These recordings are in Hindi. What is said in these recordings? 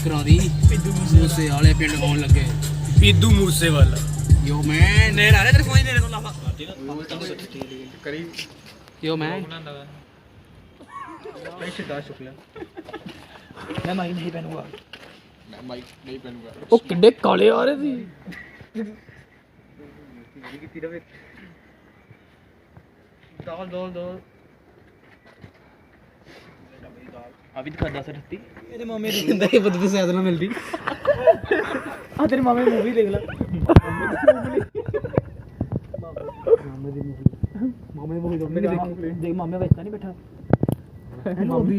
करा दी मूसे वाले पिंड आउण लगे पीदू मूसे वाला यो मैन ने ना तेरे फोन तेरे को लाफा करी यो मैन पैसे दा शुक्ला मैं माइक नहीं पहनूंगा मैं माइक नहीं पहनूंगा ओ किड्डे काले आ रहे थे दाल दाल दाल अभी दिखा 10 रत्ती मेरे मामे दी जिंदा ये बदबू से ज्यादा ना मिलती आ तेरे मामे मूवी देख ला मामे मूवी तो मैंने देखी देख मामे वैसा नहीं बैठा मामी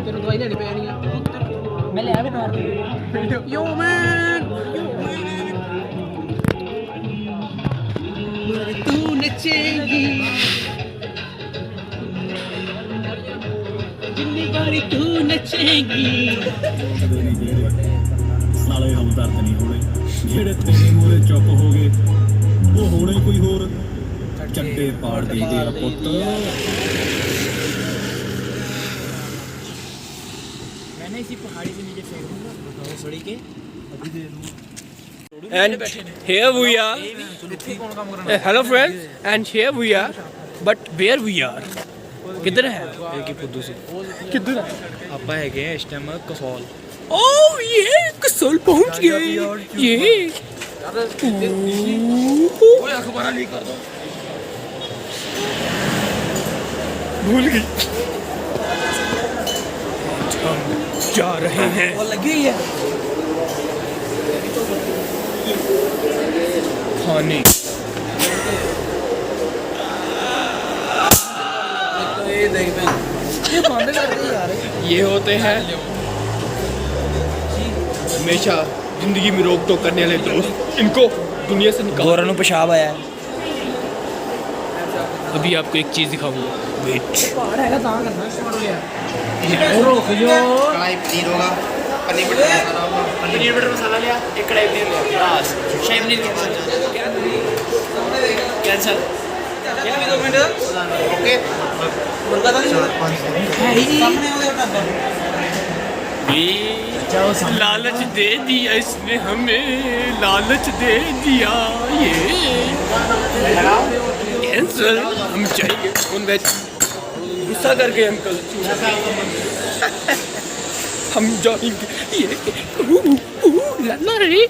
तेरे दवाई लेनी पैनी है मैं ले आवे मार दे यो मैन तू नचेगी जितनी बारी तू नचेगी साले हमदर्द नहीं होने ਜਿਹੜੇ ਤੇਰੇ ਮੂਹਰੇ ਚੁੱਪ ਹੋ ਗਏ ਉਹ ਹੋਣੇ ਕੋਈ ਹੋਰ ਚੱਡੇ ਪਾੜ ਦੇ ਦੇ ਆ ਪੁੱਤ मैंने इसी पहाड़ी से नीचे फेंक दूंगा बताओ सड़ी के अभी दे दूं And here we are. Hello friends. And here we are. But where we are? किधर है? की फुद्दू से किधर है? ਆਪਾਂ ਹੈਗੇ ਆ ਇਸ ਟਾਈਮ ਕਸੌਲ Oh ये कसौल पहुंच गए. ये. ओए अखबार लीक कर दो भूल गई. हम जा रहे हैं. वो लगी हुई है खाने. ये देख मैं ये बंद कर दे यार ये होते हैं हमेशा जिंदगी में रोक टोक करने वाले दोस्त. इनको दुनिया से निकाल. गोरा नु पेशाब आया है अभी आपको एक चीज दिखाऊंगा. वेट. पहाड़ हैगा ता करना स्टार्ट हो गया रोक जो कढ़ाई पनीर होगा पनीर बटर मसाला होगा पनीर बटर मसाला लिया एक कढ़ाई पनीर लिया बस शाही पनीर कैंसल क्या भी 2 मिनट ओके मुर्गा तो नहीं है ही सामने हो गया लालच दे दिया इसने हमें. लालच दे दिया. ये कैंसल. हम चाहिए नॉन वेज. गुस्सा कर गए अंकल. हम जाएंगे. ये लाला रे.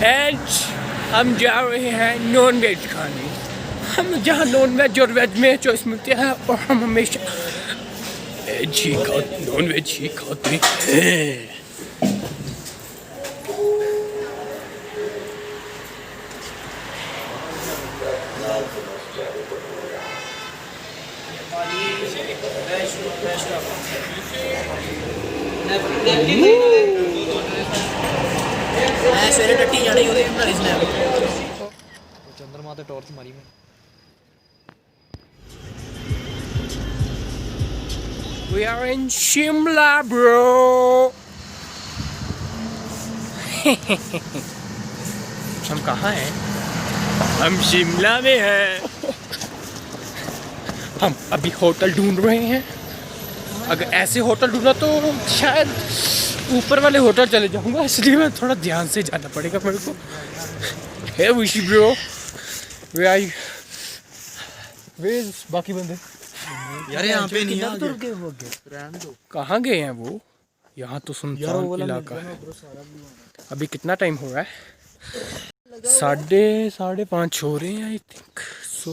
एंड हम जा रहे हैं नॉन वेज खाने. हम जहाँ नॉन वेज और वेज में चॉइस मिलती है और हम हमेशा वेज ही खाते नॉन वेज ही खाते हैं. सवेरे टट्टी जाने ही होते हैं स्नैप चंद्रमा ते टॉर्च मारी मैं We are in Shimla, bro. हम कहाँ हैं? हम शिमला में हैं. हम अभी होटल ढूंढ रहे हैं. अगर ऐसे होटल ढूंढा तो शायद ऊपर वाले होटल चले जाऊंगा. इसलिए मैं थोड़ा ध्यान से जाना पड़ेगा मेरे को. Hey Wishi bro, where are you? Where is बाकी बंदे? यार यहाँ पे नहीं है कहाँ गए हैं वो? यहाँ तो सुनसान इलाका है. अभी कितना टाइम हो रहा है? 5:30 हो रहे हैं आई थिंक सो.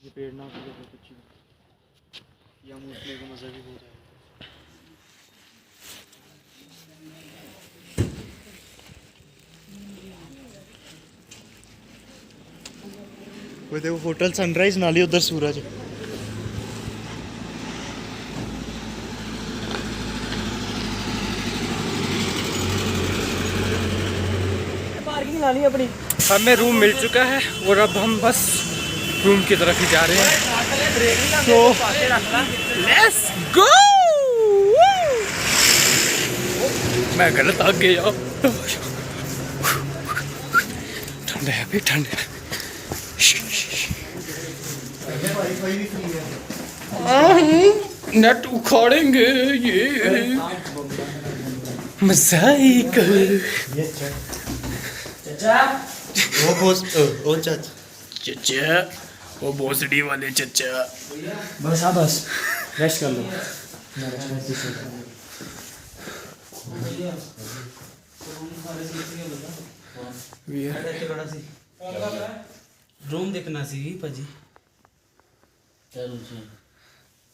ये पेड़ ना बहुत अच्छी यहाँ मूर्तियों का मजा भी बहुत है वो देखो होटल सनराइज नाली उधर सूरज पार्किंग लानी अपनी हमें रूम मिल चुका है और अब हम बस रूम की तरफ ही जा रहे हैं। तो लेट्स गो। मैं गलत आ गया। ठंड है अभी, ठंड है। नेट उखाड़ेंगे ये मजाक। वो पोस्ट ओ चाचा चचा, वो भोसड़ी वाले चचा। बस बस रेस्ट कर लो। रूम देखना सी भाजी।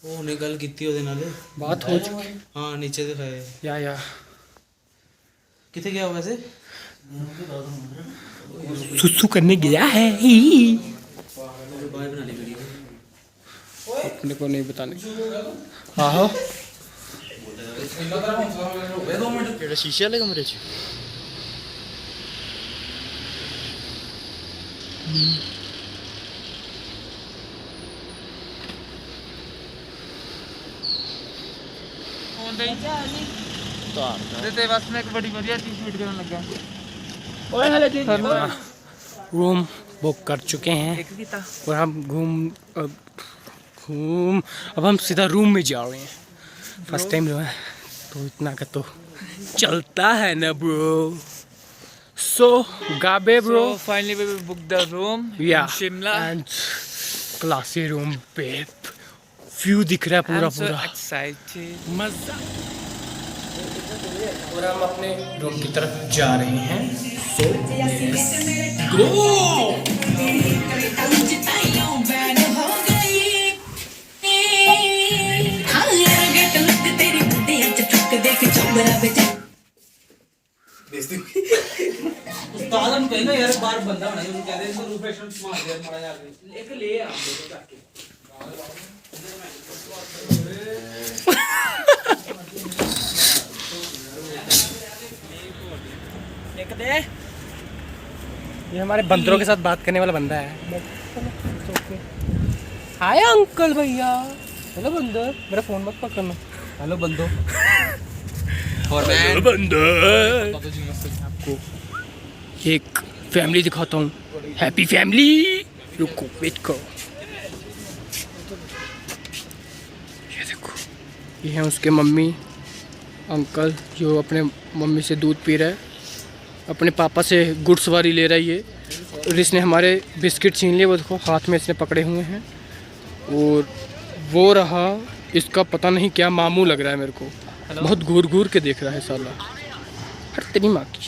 ਉਹਨੇ ਗੱਲ ਕੀਤੀ ਉਹਦੇ ਨਾਲ बात हो चुकी। ਹਾਂ ਨੀਚੇ ਦਿਖਾਏ या ਕਿੱਥੇ ਗਿਆ ਵੈਸੇ सुसु करने गया है। ਬਾय ਬਣਾ ਲਈ ਵੀਡੀਓ अपने को नहीं बताने। आहो ਕਿਹੜਾ ਸ਼ੀਸ਼ੇ ਵਾਲੇ ਕਮਰੇ 'ਚ ਤੇ ਬਸ ਮੈਂ ਇੱਕ ਬੜੀ ਵਧੀਆ ਚੀਜ਼ ਸ਼ੂਟ ਕਰਨ ਲੱਗਾ। रूम बुक कर चुके हैं और हम घूम अब हम सीधा रूम में जा रहे हैं। फर्स्ट टाइम जो है तो इतना का तो चलता है ना ब्रो। सो गाबे bro finally we book the room या शिमला एंड क्लासी रूम पे व्यू दिख रहा है पूरा पूरा एक्साइटेड। मजा। और हम अपने रूम की तरफ जा रहे हैं। सो गो। ਉਸਤਾਦ ਨੂੰ ਕਹਿੰਦਾ ਯਾਰ ਬਾਹਰ ਬੰਦਾ ਹੋਣਾ ਉਹਨੂੰ ਕਹਿੰਦੇ ਇਹਨੂੰ ਰੂਫਰੈਸ਼ਰ ਮਾਰ ਦੇ ਮਾੜਾ ਜਾ ਕੇ ਇੱਕ ਲੈ ਆ ਮੇਰੇ ਚੱਕ ਕੇ एक दे। ये हमारे बंदरों के साथ बात करने वाला बंदा है। हाय अंकल भैया। हेलो बंदर, मेरा फोन मत पकड़ना। हेलो बंदो हेलो बंदर। आपको एक फैमिली दिखाता हूँ। Happy family. रुको वेट करो। ये देखो, ये है उसके मम्मी अंकल जो अपने मम्मी से दूध पी रहा है, अपने पापा से गुड़सवारी ले रहा है ये। और इसने हमारे बिस्किट छीन लिए, वो देखो हाथ में इसने पकड़े हुए हैं। और वो रहा इसका पता नहीं क्या मामू लग रहा है मेरे को। बहुत घूर घूर के देख रहा है साला। हर तेरी माँ की।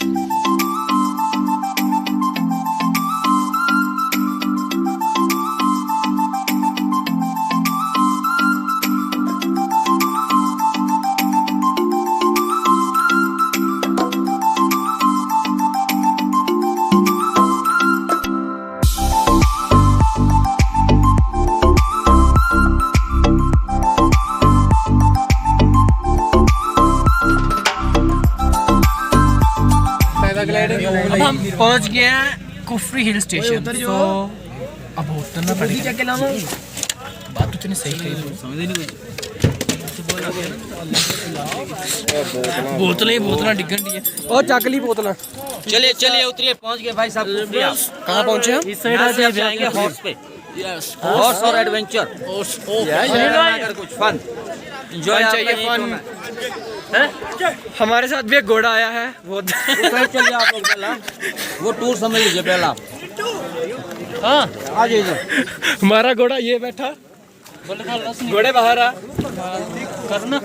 अब हम पहुंच गए हैं कुफरी हिल स्टेशन। तो अब उतरना पड़ेगा। बात तो सही कही, समझ नहीं बोतलें डिगन दी है। और चकली बोतल। चलिए चलिए उतरिए पहुंच गए भाई साहब। कहाँ पहुंचे हम? इस साइड से जाएंगे हॉर्स पे। हॉर्स और एडवेंचर कुछ फन एंजॉय चाहिए फन। हमारे साथ भी एक घोड़ा आया है। वो चलिए आप लोग पहला वो टूर समझ लीजिए पहला। हाँ आ जाइए। हमारा घोड़ा ये बैठा, घोड़े बाहर आ करना।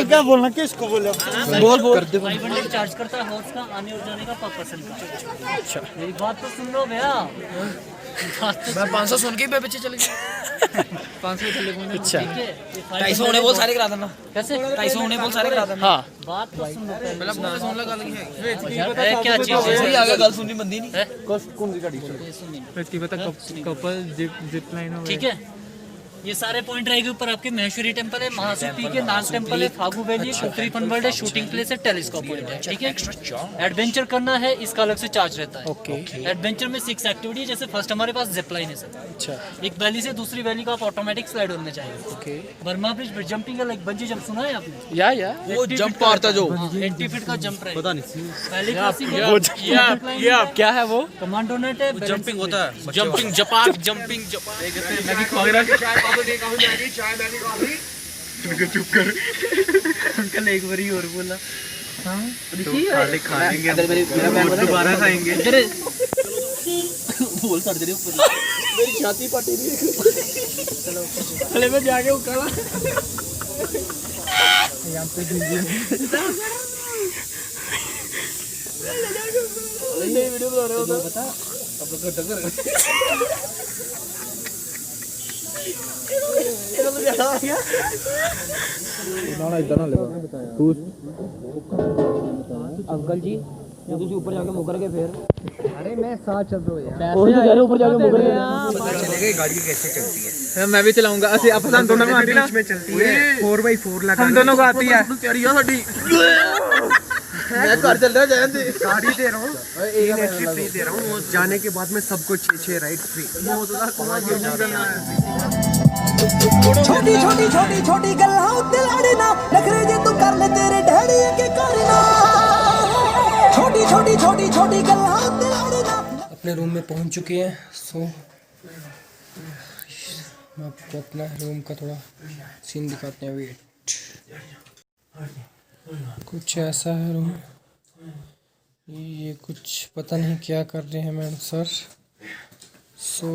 क्या बोलना, किसको बोले? बोल बोल। चार्ज करता है हॉर्स का आने और जाने का पर पर्सन का। अच्छा मेरी बात तो सुन लो भैया। मैं 500 सुन के ही पीछे चले गया। 500 चले गए। अच्छा 250 होने बोल सारे करा देना। कैसे 250 होने बोल सारे करा देना। हाँ बात तो सुन लो मतलब पूरा सुन लगा लगी है। क्या चीज थोड़ी आगे गल सुननी बंदी नहीं। इसकी पता कपल जिप लाइन हो। ठीक है ये सारे पॉइंट रहेंगे ऊपर आपके। महेश्वरी टेम्पल है, महासूपी के नाग टेम्पल है, फागू वैली है, कुफरी फन वर्ल्ड है, शूटिंग प्लेस है, टेलीस्कोप पॉइंट है, ठीक है। एडवेंचर करना है इसका अलग से चार्ज रहता है। ओके। एडवेंचर में 6 एक्टिविटी है, जैसे फर्स्ट हमारे पास जिप लाइन है सर। अच्छा। एक वैली से दूसरी वैली को आप ऑटोमेटिक स्लाइड होने चाहिए। ओके। बर्मा ब्रिज जंपिंग है, लाइक बंजी जंप सुना है आपने? या वो जंप मारता जो 80 फीट का जंप रहेगा। पता नहीं पहले क्लासिक क्या है वो? कमांडो नेट है, जंपिंग होता है जंपिंग जपाक जंपिंग चुप कर। अंकल एक बार ही और बोला। खाएंगे दोबारा खाएंगे। बोल कर दे रहे ऊपर। मेरी छाती पटी नहीं। चले मैं जाके उकाला। यहाँ पे नहीं वीडियो बना रहे हो तो बता अब लोग डगर अंकल जी जो तुझे ऊपर जाके मुकर के फिर अरे मैं साथ चल रहा हूं यार वो तो ऊपर जाके मुकर के पता चलेगा गाड़ी कैसे चलती है। मैं भी चलाऊंगा। ऐसे अपन दोनों में आती ना, में चलती है 4x4 लगा। हम दोनों को आती है। तैयारी है साडी। मैं घर चल रहा जाने दे। गाड़ी दे रहा हूँ, 3 एंट्री फ्री दे रहा हूँ। जाने के बाद में सबको 6 राइड फ्री। छोटी छोटी छोटी छोटी गल्लां उत्ते लड़े ना, नखरे जे तू कर ले तेरे डैडी के करना। छोटी छोटी छोटी छोटी गल्लां उत्ते लड़े ना। अपने रूम में पहुंच चुके हैं। सो मैं आपको अपना रूम का थोड़ा सीन दिखाते हैं। वेट, कुछ ऐसा है रूम। ये कुछ पता नहीं क्या कर रहे हैं madam sir. So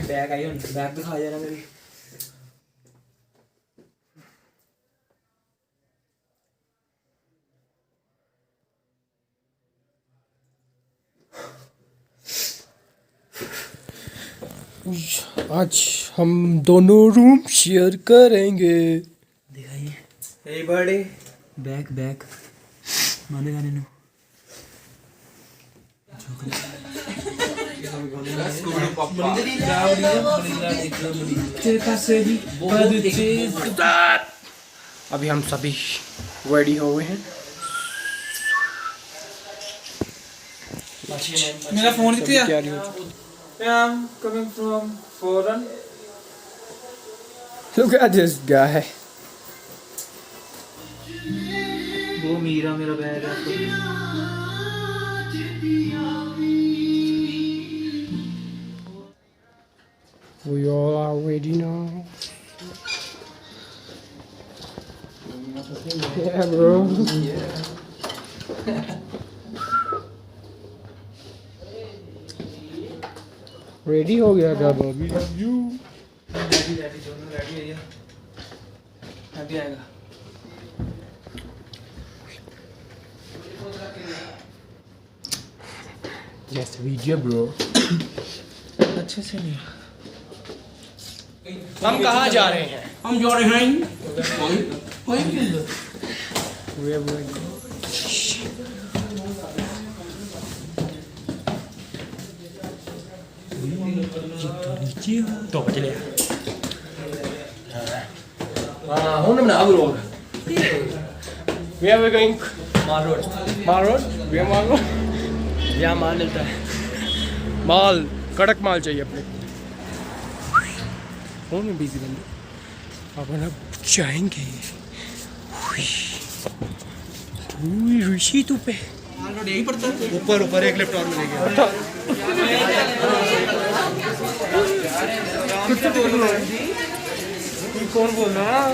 bag I bag दिखा देना मेरी। आज हम दोनों रूम शेयर करेंगे। दिखाइए। ए बड़े बैग बैग माने गाने नो। अभी हम सभी रेडी हो गए हैं। मेरा फोन कितने है? तैयारी हो चुकी है। I'm coming from foreign. Look at this guy. वो मीरा मेरा बैग है। We all are ready now. Yeah, bro. Ready हो गया क्या बॉबी? रेडी दोनों रेडी है। अभी आएगा। Yes, video bro. अच्छे से नहीं। हम कहाँ जा रहे हैं? हम जा रहे हैं। We are going. तो बच लिया। हाँ, हूँ ना बना bro. Where are we going? Mall road. Mall road? Where mall road? यहाँ माल मिलता है। माल, कड़क माल चाहिए अपने को। फोन में बिजी बंदे। अपन अब जाएंगे। ऋषि तू पे। माल रोड यही पड़ता है। ऊपर ऊपर एक लेफ्ट और मिलेगा। कौन बोल रहा है?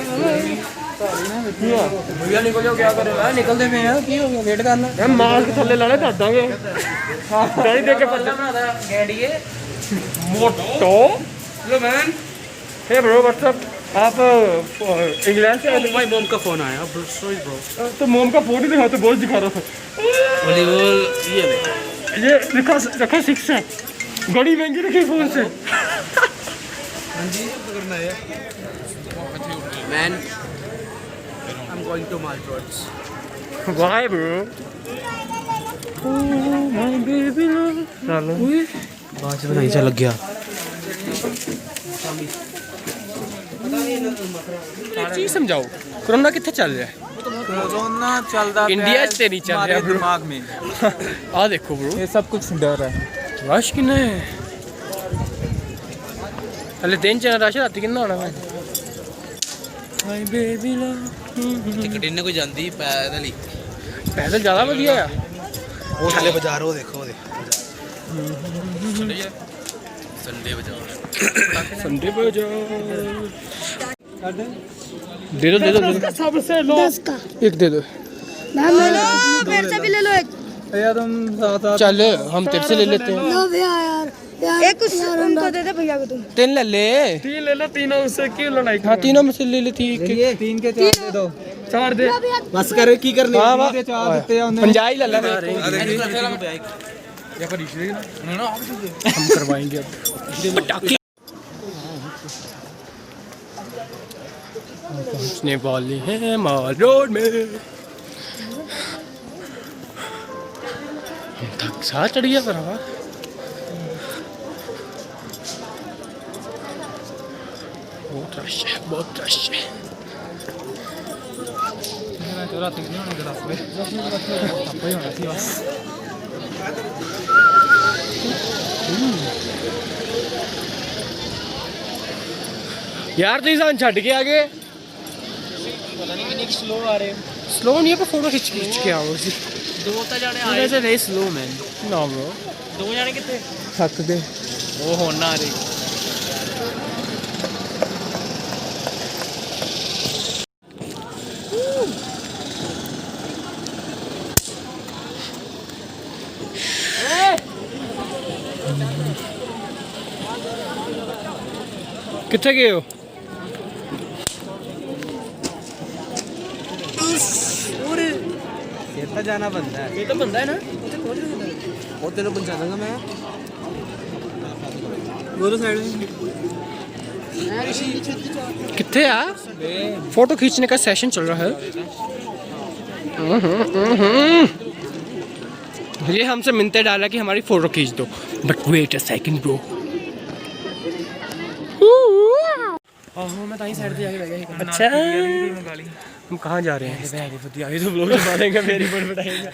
भैया निकल जाओ, क्या करे? मैं निकलते में यार, की हो गया? वेट करना यार, माल के थल्ले लाने कर देंगे। गाड़ी देख के पता गैंडिए मोटो। Hello man. Hey bro, what's up? आप इंग्लैंड से? माय मॉम का फोन आया ब्रो। Sorry bro. तो मोम का फोन ही दिखा, तो बहुत दिखा रहा था। वॉलीबॉल ये ले। ये रखा 6 है। घड़ी महंगी रखी फोन से। Man I'm going to Mall Roads. Why bro? बाद च बनाई चल गया एक चीज समझाओ कोरोना कितने चल रहा है कोरोना चलता इंडिया से नहीं चल रहा ब्रो दिमाग में आ देखो ब्रो ये सब कुछ डर है रश किन्ना है हले दिन च रश राती किन्ना होना मैं हाय बेबी ला टिकट इन्ने कोई जांदी पैदल ही पैदल ज्यादा वधिया है वो थले बाजार वो देखो संडे बजाओ संडे बाजार दे दो सबसे लो एक दे दो मेरे से भी ले लो एक भैया तुम साथ चल हम तेरे से ले लेते हैं लो भैया यार एक कुछ उनको दे दे भैया को तुम तीन ले ले तीन ले लो तीनों उससे क्यों लड़ाई हाँ तीनों में से ले लेती एक तीन के चार दे दो चार दे बस कर की करनी हाँ वाह चार देते हैं उन्हें 50 ही ले ले हम करवाएंगे अब पटाखे पहुंचने वाले हैं माल रोड में थक सा चढ़ गया भरावा बहुत रश है यार तो इंसान छट के आगे पता नहीं कितनी स्लो आ रहे स्लो नहीं है पर फोटो खींच के आओ उसी दो तो जाने आए थे नहीं स्लो मैन ना ब्रो दो जाने कितने थक गए वो होना रही कितने गए हो ये तो जाना बनता है ये तो बंदा है ना वो तेरे पहुंचा दूंगा मैं दोनों साइड में कितने यार फोटो खींचने का सेशन चल रहा है ये हमसे मिन्नतें डाला कि हमारी फोटो खींच दो but wait a second bro मैं ताई साइड पे जाके बैठ गया अच्छा हम कहाँ जा रहे हैं अभी तो ब्लॉग बना देंगे मेरी बोल बताएंगे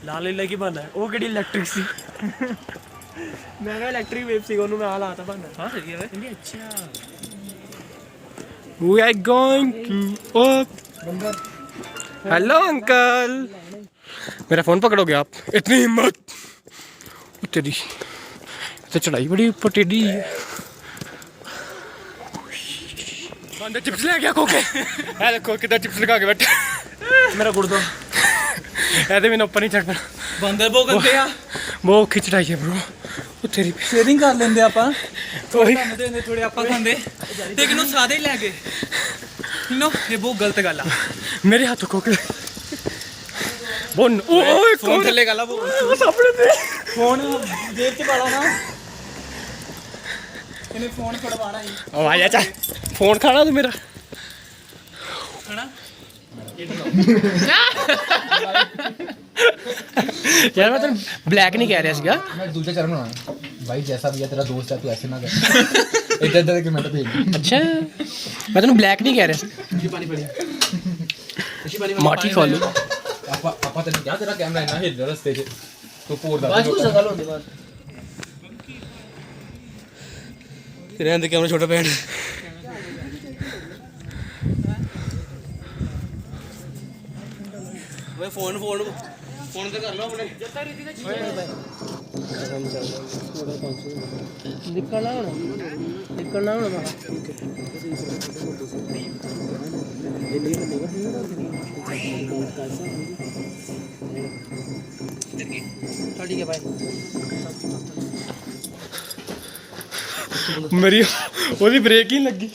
लाल लीला की बना है वो केड़ी इलेक्ट्रिक सी मैं कहा इलेक्ट्रिक वेव सी ਉਹਨੂੰ ਮੈਂ ਆ ਲਾਤਾ ਬਣਾ ਹਾਂ ਸਹੀ ਹੈ ਇਹ ਅੱਛਾ we are going to up hello uncle मेरा फोन पकड़ोगे आप इतनी हिम्मत तेरी तो चढ़ाई बड़ी ऊपर टेढ़ी है बंदे चिप्स ले गया खोके ए देखो कितना चिप्स लगा के बैठा मेरा गुड़ दो ऐसे मैंने ऊपर नहीं चढ़ पाना बंदर वो गंदे आ वो खिचड़ाई है ब्रो वो तेरी शेयरिंग कर लेंदे ਆਪਾਂ वही ਦੇ ਥੋੜੇ ਆਪਾਂ ਖਾਂਦੇ ਤੇ ਕਿਨੂੰ ਸਾਦੇ ਹੀ ਲੈ ਗਏ नो ये बहुत गलत गल आ मेरे हाथों खोके वो ओ फोन थल्ले गल आ वो सामने दे फोन जेब च पाला ना इन्हें फोन छुड़वाना ही ओ आजा चा फोन खाना तू मेरा खाना यार मैं तेन ब्लैक नहीं कह रहा सीगा मैं दूसरा चरण बनाना भाई जैसा भी है तेरा दोस्त है तू ऐसे ना कर इधर इधर के कमेंट भेज अच्छा मैं तेन ब्लैक नहीं कह रहा पानी पड़ी माटी खोलो आपा तेन क्या तेरा कैमरा इतना हिल रहा रास्ते च तू पोर दा रहने दे कैमरा छोटा पैंट वे फोन फोन फोन तो कर लो अपने निकलना होना ठीक है भाई मेरी ओदी ब्रेक ही लगी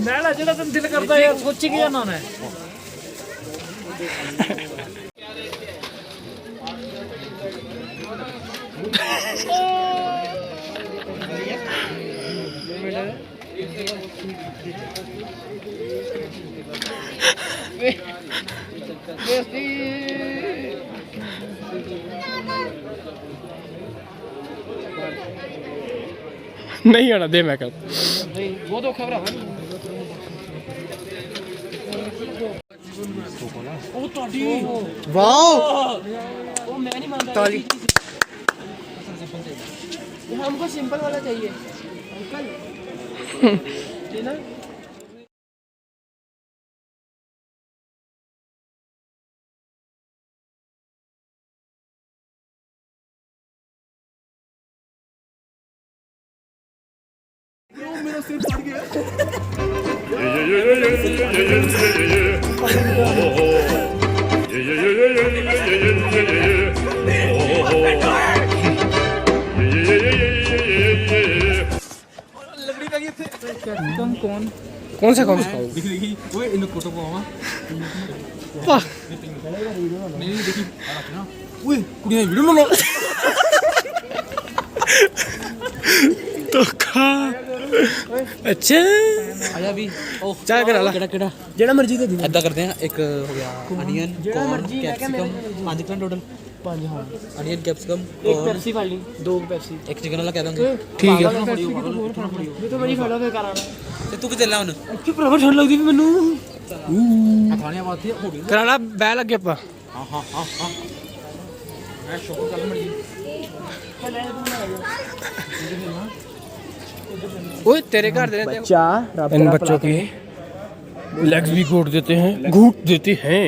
नैला जेड़ा तुम दिल करता है सोची क्या ना है नहीं आना दे मैं कर वो तो खबर है वाओ वो मैं नहीं मानता ताली हमको सिंपल वाला चाहिए अंकल ना कौन सा खाओ ओए इन फोटो को आवा वाह नहीं देखी ओए कुड़ियां वीडियो बना तो खा अच्छा आया भी ओ चाय करा ला केड़ा जेड़ा मर्जी दे दी ऐदा करते हैं एक हो गया onion corn capsicum 5 kilo total 5 हां अनियन कैप्सिकम एक पेप्सी वाली 2 पेप्सी एक चिकन वाला कह दूंगा ठीक है ये तो मेरी खड़ा पे कराना ਤੇ ਤੂੰ ਕਿ ਚੱਲਣਾ ਹੁਣ ਕਿ ਭਰਾਵਾ ਠੰਡ ਲੱਗਦੀ ਵੀ ਮੈਨੂੰ ਖਾਣਿਆ ਵਾਸਤੇ ਹੋ ਗਈ कराना बह लगे पा ਮੈਂ ਸ਼ੋਕ ਕਰ ਮੜੀ ओए तेरे घर दे बच्चा इन बच्चों के लेग्स भी घूट देते हैं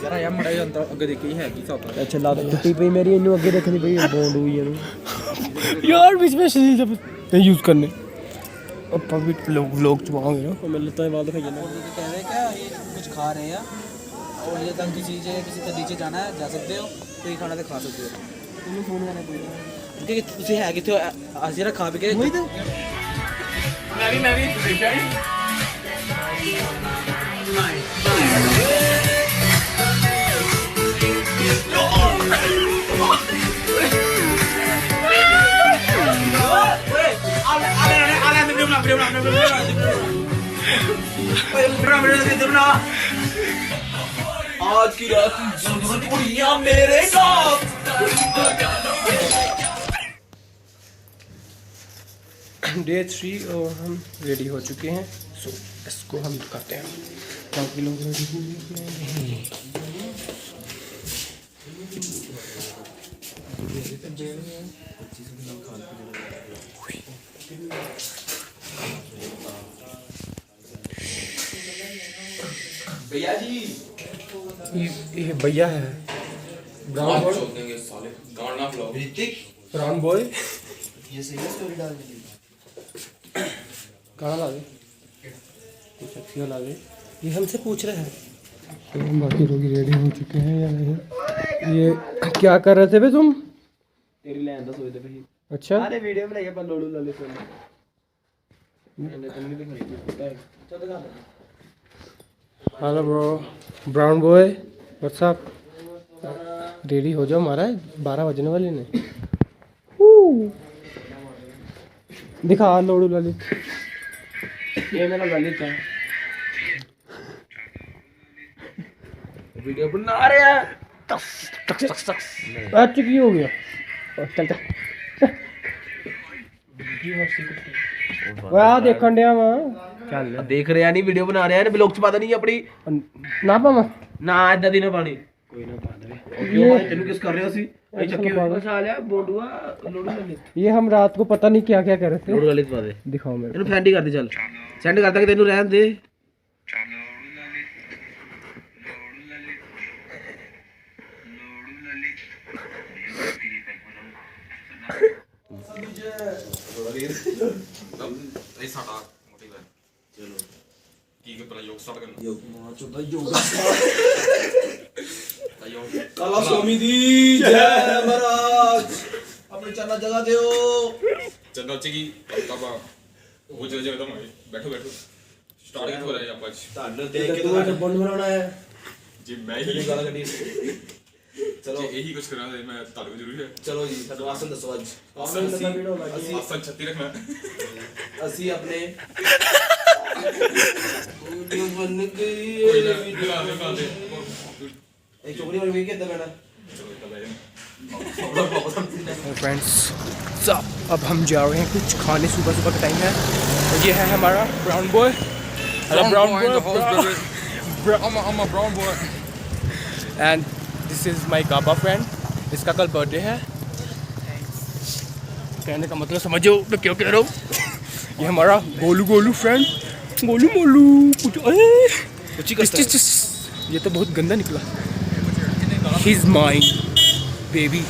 ਯਾਰ ਆਇਆ ਮੜਾ ਜਾਂਦਾ ਅੱਗੇ ਦੇਖੀ ਹੈ ਕੀ ਹਿਸਾਬ अच्छा ला टुट्टी पई मेरी इन्नू अगे देखनी पई बॉन्ड हुई इन्नू यार बीच में शरीर जब नहीं यूज करने अब भी लोग चुमाओगे ना मैं लगता है वाल दिखाई जाना कह रहे क्या ये कुछ खा रहे हैं और ये तंग की चीज़ है किसी के नीचे जाना है जा सकते हो कोई खाना तो खा सकते हो इन्नू फोन करना पड़ेगा कि ਤੁਸੀਂ ਹੈ ਕਿੱਥੇ ਅਸੀਂ ਰਾ ਖਾ ਪੀ ਕੇ वही तो आज की रात कुड़ियां मेरे साथ डे 3 और हम रेडी हो चुके हैं सो इसको हम करते हैं बाकी लोग रेडी हो भैया जी ये भैया है ब्राउन बॉय ब्राउन बॉय ये सही है स्टोरी डालने की कहाँ ला दे कुछ अच्छी ला दे ये हमसे पूछ रहे हैं तो हम बाकी लोग रेडी हो चुके हैं या नहीं ये क्या कर रहे थे बे तुम तेरी लैंड दा सोचदे पई अच्छा अरे वीडियो बनाई अपन लोड़ू लाले सुन मैंने तुम नहीं दिखाई पता है चल दिखा hello bro brown boy what's up ready हो जाओ महाराज 12 बजने वाले ने दिखा लोड़ू ललित ये मेरा ललित है वीडियो बना रहे हैं आज की हो गया चल चल वाह देखण दिया वा चल देख रहे हैं नहीं वीडियो बना रहे हैं ब्लॉग च पाता नहीं अपनी ना पावा ना इदा दी ना पानी कोई ना पा दे क्यों भाई तेनु किस कर रहे हो सी ए चक्की सालिया बोंडुआ लोड़ू ललित ये हम रात को पता नहीं क्या क्या कर रहे थे लोड़ू ललित पा दे दिखाओ मेरे तेनु सेंड ही कर दे चल सेंड कर दा कि तेनु रहन दे काला स्वामी दी जय महाराज अपने ਮੈਨੂੰ ਚਾਨਾ ਜਗ੍ਹਾ ਦਿਓ। ਚੰਦਾ ਚੀ ਤਬ ਉਹ ਜਗ੍ਹਾ ਤਾਂ ਮੈਂ ਬੈਠੋ ਬੈਠੋ ਸਟਾਰਟ ਕਿੱਥੋਂ ਕਰਾਂਗੇ ਆਪਾਂ ਤੁਹਾਨੂੰ ਦੇਖ ਕੇ ਤਾਂ ਬੰਦ ਬਣਾਉਣਾ ਹੈ ਜੀ ਮੈਂ ਹੀ ਜਿਹੜੀ ਗੱਲ ਕੱਢੀ। ਚਲੋ ਇਹੀ ਕੁਝ ਕਰਾਂਗੇ ਮੈਂ ਤੁਹਾਨੂੰ ਜ਼ਰੂਰੀ ਹੈ। ਚਲੋ ਜੀ ਸਾਨੂੰ ਆਸਨ ਦੱਸੋ ਅੱਜ। ਅਸੀਂ ਆਸਨ 36 ਰੱਖਣਾ। ਅਸੀਂ ਆਪਣੇ ਬਣ ਗਈ ਕੋਈ ਨਾ ਦਿਖਾ ਦੇ ਇਹ ਚੋਰੀ ਵਾਲੀ ਵੀ ਕਿੱਦਾਂ ਬਣਾ। ਚਲੋ ਤਾਂ ਬੈਠ फ्रेंड्स अब हम जा रहे हैं कुछ खाने, सुबह सुबह का टाइम है और ये है हमारा brown boy. Hello brown boy. I'm a brown boy and this is my गाबा फ्रेंड, इसका कल बर्थडे है। कहने का मतलब समझो मैं क्यों कह रहा हूँ। ये हमारा गोलू गोलू फ्रेंड, गोलू मोलू कुछ ये तो बहुत गंदा निकला। He's mine baby।